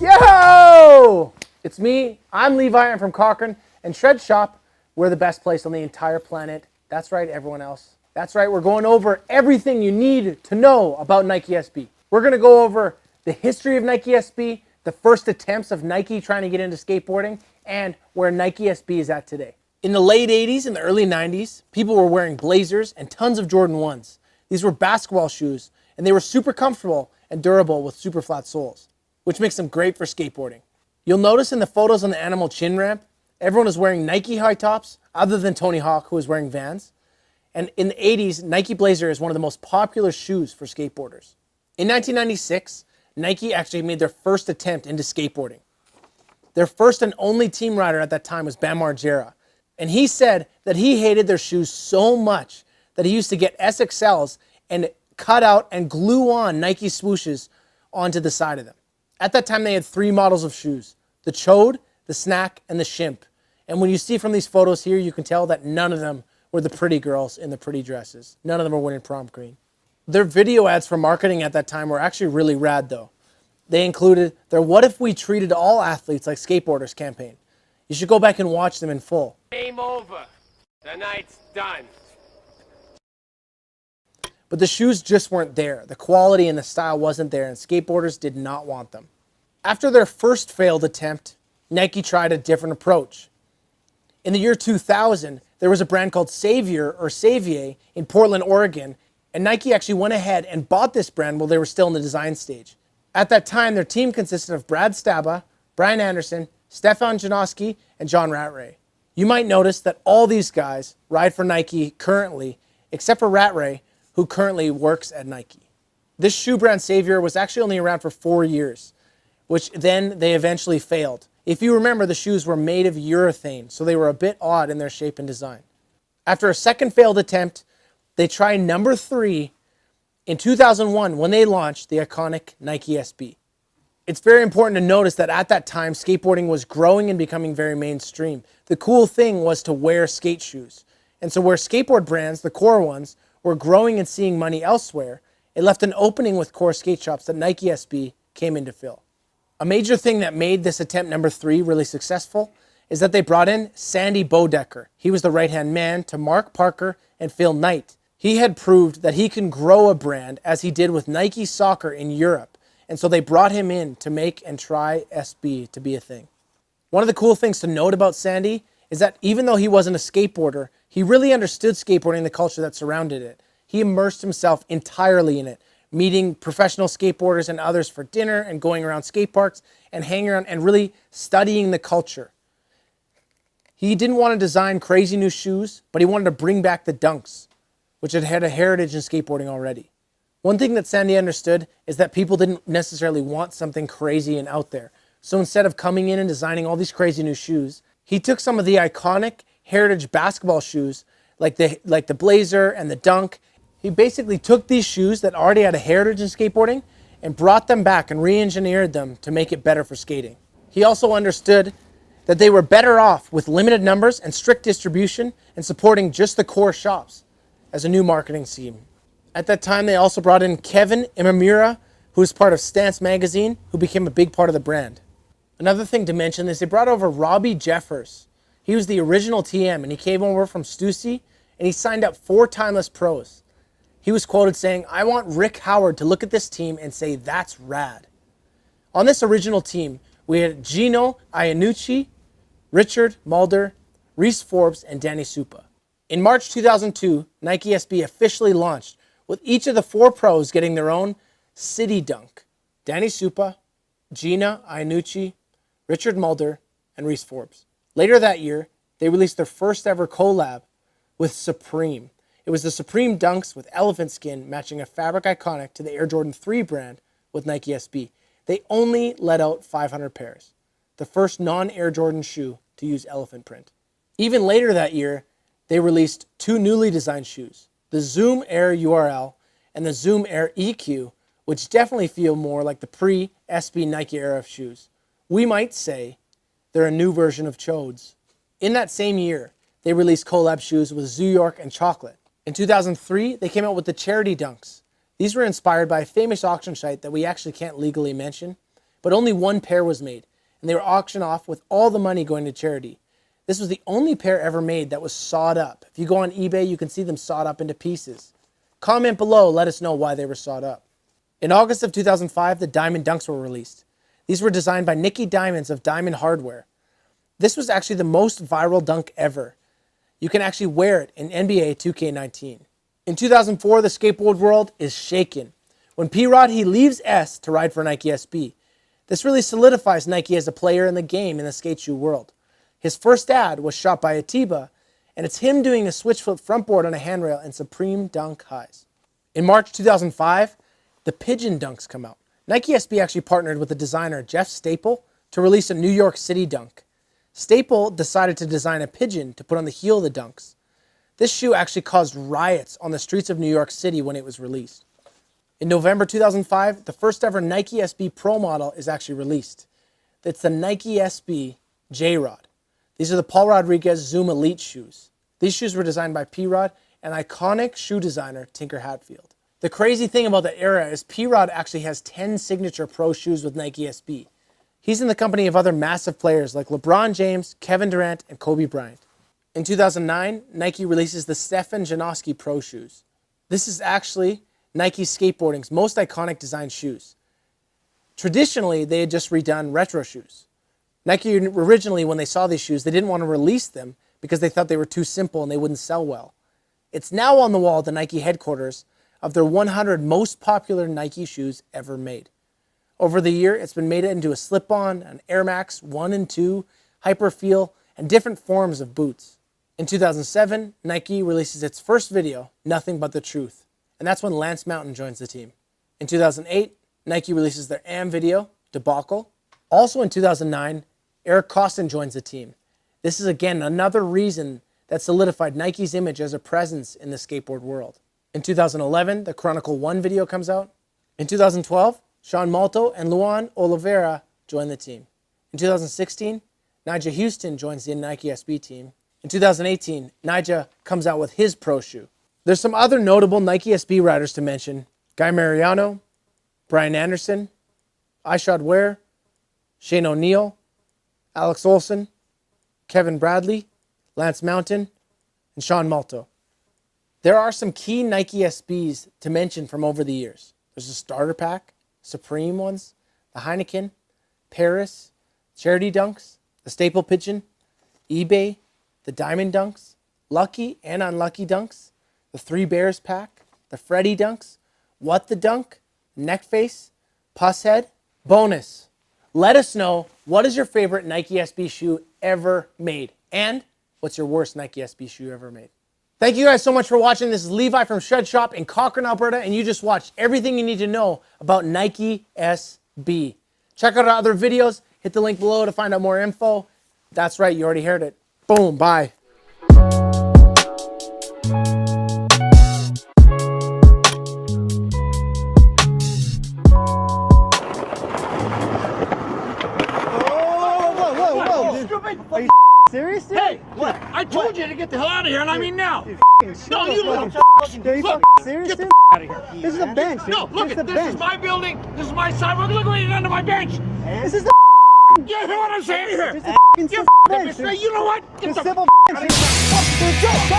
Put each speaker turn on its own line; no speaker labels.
Yo! It's me, I'm Levi, I'm from Cochrane, and Shred Shop, we're the best place on the entire planet. That's right, everyone else. That's right, we're going over everything you need to know about Nike SB. We're gonna go over the history of Nike SB, the first attempts of Nike trying to get into skateboarding, and where Nike SB is at today. In the late 80s and the early 90s, people were wearing Blazers and tons of Jordan 1s. These were basketball shoes, and they were super comfortable and durable with super flat soles, which makes them great for skateboarding. You'll notice in the photos on the Animal Chin ramp, everyone is wearing Nike high tops, other than Tony Hawk, who was wearing Vans. And in the 80s, Nike Blazer is one of the most popular shoes for skateboarders. In 1996, Nike actually made their first attempt into skateboarding. Their first and only team rider at that time was Bam Margera. And he said that he hated their shoes so much that he used to get SXLs and cut out and glue on Nike swooshes onto the side of them. At that time, they had 3 models of shoes: the Choad, the Snack, and the Shimp. And when you see from these photos here, you can tell that none of them were the pretty girls in the pretty dresses. None of them were winning prom queen. Their video ads for marketing at that time were actually really rad, though. They included their "What If We Treated All Athletes Like Skateboarders" campaign. You should go back and watch them in full.
Game over. The night's done.
But the shoes just weren't there. The quality and the style wasn't there, and skateboarders did not want them. After their first failed attempt, Nike tried a different approach. In the year 2000, there was a brand called Savier or Savier in Portland, Oregon, and Nike actually went ahead and bought this brand while they were still in the design stage. At that time, their team consisted of Brad Staba, Brian Anderson, Stephan Janoski, and John Rattray. You might notice that all these guys ride for Nike currently, except for Rattray, who currently works at Nike. This shoe brand Savier was actually only around for 4 years, which then they eventually failed. If you remember, the shoes were made of urethane, so they were a bit odd in their shape and design. After a second failed attempt, they tried number 3 in 2001 when they launched the iconic Nike SB. It's very important to notice that at that time, skateboarding was growing and becoming very mainstream. The cool thing was to wear skate shoes. And so where skateboard brands, the core ones, were growing and seeing money elsewhere, it left an opening with core skate shops that Nike SB came in to fill. A major thing that made this attempt number 3 really successful is that they brought in Sandy Bodecker. He was the right-hand man to Mark Parker and Phil Knight. He had proved that he can grow a brand as he did with Nike Soccer in Europe. And so they brought him in to make and try SB to be a thing. One of the cool things to note about Sandy is that even though he wasn't a skateboarder, he really understood skateboarding and the culture that surrounded it. He immersed himself entirely in it, meeting professional skateboarders and others for dinner and going around skate parks and hanging around and really studying the culture. He didn't want to design crazy new shoes, but he wanted to bring back the dunks, which had a heritage in skateboarding already. One thing that Sandy understood is that people didn't necessarily want something crazy and out there. So instead of coming in and designing all these crazy new shoes, he took some of the iconic heritage basketball shoes, like the Blazer and the Dunk. He basically took these shoes that already had a heritage in skateboarding and brought them back and re-engineered them to make it better for skating. He also understood that they were better off with limited numbers and strict distribution and supporting just the core shops as a new marketing scheme. At that time, they also brought in Kevin Imamura, who was part of Stance magazine, who became a big part of the brand. Another thing to mention is they brought over Robbie Jeffers. He was the original TM, and he came over from Stussy, and he signed up 4 timeless pros. He was quoted saying, "I want Rick Howard to look at this team and say, that's rad." On this original team, we had Gino Iannucci, Richard Mulder, Reese Forbes, and Danny Supa. In March 2002, Nike SB officially launched, with each of the 4 pros getting their own city dunk: Danny Supa, Gina Iannucci, Richard Mulder, and Reese Forbes. Later that year, they released their first ever collab with Supreme. It was the Supreme Dunks with elephant skin matching a fabric iconic to the Air Jordan 3 brand with Nike SB. They only let out 500 pairs, the first non-Air Jordan shoe to use elephant print. Even later that year, they released 2 newly designed shoes, the Zoom Air URL and the Zoom Air EQ, which definitely feel more like the pre-SB Nike era of shoes. We might say they're a new version of Choads. In that same year, they released collab shoes with Zoo York and Chocolate. In 2003, they came out with the Charity Dunks. These were inspired by a famous auction site that we actually can't legally mention, but only one pair was made, and they were auctioned off with all the money going to charity. This was the only pair ever made that was sawed up. If you go on eBay, you can see them sawed up into pieces. Comment below, let us know why they were sawed up. In August of 2005, the Diamond Dunks were released. These were designed by Nicky Diamonds of Diamond Hardware. This was actually the most viral dunk ever. You can actually wear it in NBA 2K19. In 2004, the skateboard world is shaken. When P-Rod, he leaves S to ride for Nike SB. This really solidifies Nike as a player in the game in the skate shoe world. His first ad was shot by Atiba, and it's him doing a switch flip front board on a handrail in Supreme Dunk highs. In March 2005, the Pigeon Dunks come out. Nike SB actually partnered with the designer Jeff Staple to release a New York City dunk. Staple decided to design a pigeon to put on the heel of the dunks. This shoe actually caused riots on the streets of New York City when it was released. In November 2005, the first ever Nike SB Pro model is actually released. It's the Nike SB J-Rod. These are the Paul Rodriguez Zoom Elite shoes. These shoes were designed by P-Rod and iconic shoe designer Tinker Hatfield. The crazy thing about the era is P-Rod actually has 10 signature pro shoes with Nike SB. He's in the company of other massive players like LeBron James, Kevin Durant, and Kobe Bryant. In 2009, Nike releases the Stephan Janoski Pro shoes. This is actually Nike skateboarding's most iconic design shoes. Traditionally, they had just redone retro shoes. Nike originally, when they saw these shoes, they didn't want to release them because they thought they were too simple and they wouldn't sell well. It's now on the wall at the Nike headquarters of their 100 most popular Nike shoes ever made. Over the year, it's been made into a slip-on, an Air Max 1 and 2, Hyperfeel, and different forms of boots. In 2007, Nike releases its first video, Nothing But the Truth, and that's when Lance Mountain joins the team. In 2008, Nike releases their AM video, Debacle. Also in 2009, Eric Koston joins the team. This is again another reason that solidified Nike's image as a presence in the skateboard world. In 2011, the Chronicle 1 video comes out. In 2012, Sean Malto and Luan Oliveira join the team. In 2016, Nyjah Houston joins the Nike SB team. In 2018, Nyjah comes out with his pro shoe. There's some other notable Nike SB riders to mention. Guy Mariano, Brian Anderson, Ishod Ware, Shane O'Neill, Alex Olson, Kevin Bradley, Lance Mountain, and Sean Malto. There are some key Nike SBs to mention from over the years. There's a starter pack, Supreme ones, the Heineken, Paris, Charity Dunks, the Staple Pigeon, eBay, the Diamond Dunks, Lucky and Unlucky Dunks, the Three Bears pack, the Freddy Dunks, What the Dunk, Neckface, Pusshead. Bonus, let us know what is your favorite Nike SB shoe ever made and what's your worst Nike SB shoe ever made. Thank you guys so much for watching. This is Levi from Shred Shop in Cochrane, Alberta, and you just watched everything you need to know about Nike SB. Check out our other videos. Hit the link below to find out more info. That's right, you already heard it. Boom, bye.
Are you serious, dude?
Hey, what? I told you to get the hell out of here, and I mean now. No, you little
Are you
look,
serious,
get the
dude?
out of here.
This is a bench. Dude.
No, look,
this is a
this
bench.
is my building. This is my sidewalk. Look what you done to my bench.
This is the
You hear what I'm saying here?
This is a
You
bench.
You know what? Get
This
the
civil
out of
bench.
here.
Dude, go.